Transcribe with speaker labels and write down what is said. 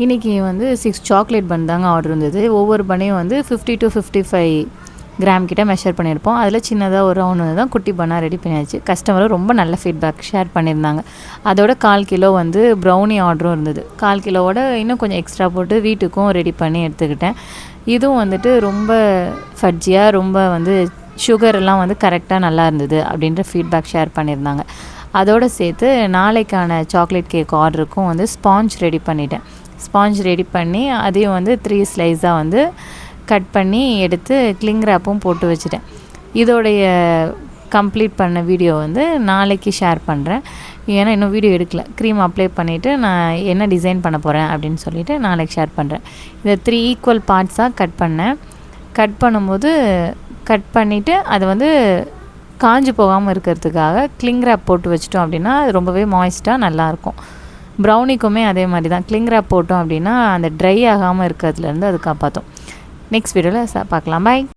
Speaker 1: இன்றைக்கி வந்து 6 சாக்லேட் பன் தாங்க ஆர்டர் இருந்தது. ஒவ்வொரு பன்னையும் வந்து 50 to 55 கிராம் கிட்ட மெஷர் பண்ணியிருப்போம். அதில் சின்னதாக ஒரு ரவுண்டு தான் குட்டி பன்னாக ரெடி பண்ணியாச்சு. கஸ்டமரும் ரொம்ப நல்ல ஃபீட்பேக் ஷேர் பண்ணியிருந்தாங்க. அதோட 1/4 கிலோ வந்து ப்ரௌனி ஆர்டரும் இருந்தது. 1/4 கிலோவோட இன்னும் கொஞ்சம் எக்ஸ்ட்ரா போட்டு வீட்டுக்கும் ரெடி பண்ணி எடுத்துக்கிட்டேன். இதுவும் வந்துட்டு ரொம்ப ஃபட்ஜியாக, ரொம்ப வந்து சுகரெல்லாம் வந்து கரெக்டாக நல்லா இருந்தது அப்படின்ற ஃபீட்பேக் ஷேர் பண்ணியிருந்தாங்க. அதோடு சேர்த்து நாளைக்கான சாக்லேட் கேக் ஆர்டருக்கும் வந்து ஸ்பாஞ்ச் ரெடி பண்ணிட்டேன். ஸ்பாஞ்ச் ரெடி பண்ணி அதையும் வந்து 3 ஸ்லைஸாக வந்து கட் பண்ணி எடுத்து கிளிங் ரேப்பும் போட்டு வச்சுட்டேன். இதோடைய கம்ப்ளீட் பண்ண வீடியோ வந்து நாளைக்கு ஷேர் பண்ணுறேன். ஏன்னா இன்னும் வீடியோ எடுக்கல. க்ரீம் அப்ளை பண்ணிவிட்டு நான் என்ன டிசைன் பண்ண போகிறேன் அப்படின்னு சொல்லிவிட்டு நாளைக்கு ஷேர் பண்ணுறேன். இதை 3 ஈக்குவல் பார்ட்ஸாக கட் பண்ணேன். கட் பண்ணும்போது கட் பண்ணிவிட்டு அதை வந்து காஞ்சி போகாமல் இருக்கிறதுக்காக கிளிங் ரேப் போட்டு வச்சிட்டோம் அப்படின்னா அது ரொம்பவே மாய்ஸ்ட்டாக நல்லாயிருக்கும். ப்ரௌனிக்குமே அதே மாதிரி தான். கிளிங் ரேப் போட்டோம் அப்படின்னா அந்த ட்ரை ஆகாமல் இருக்கிறதுலேருந்து அது காப்பாற்றும். நெக்ஸ்ட் வீடியோவில் பார்க்கலாம். பாய்.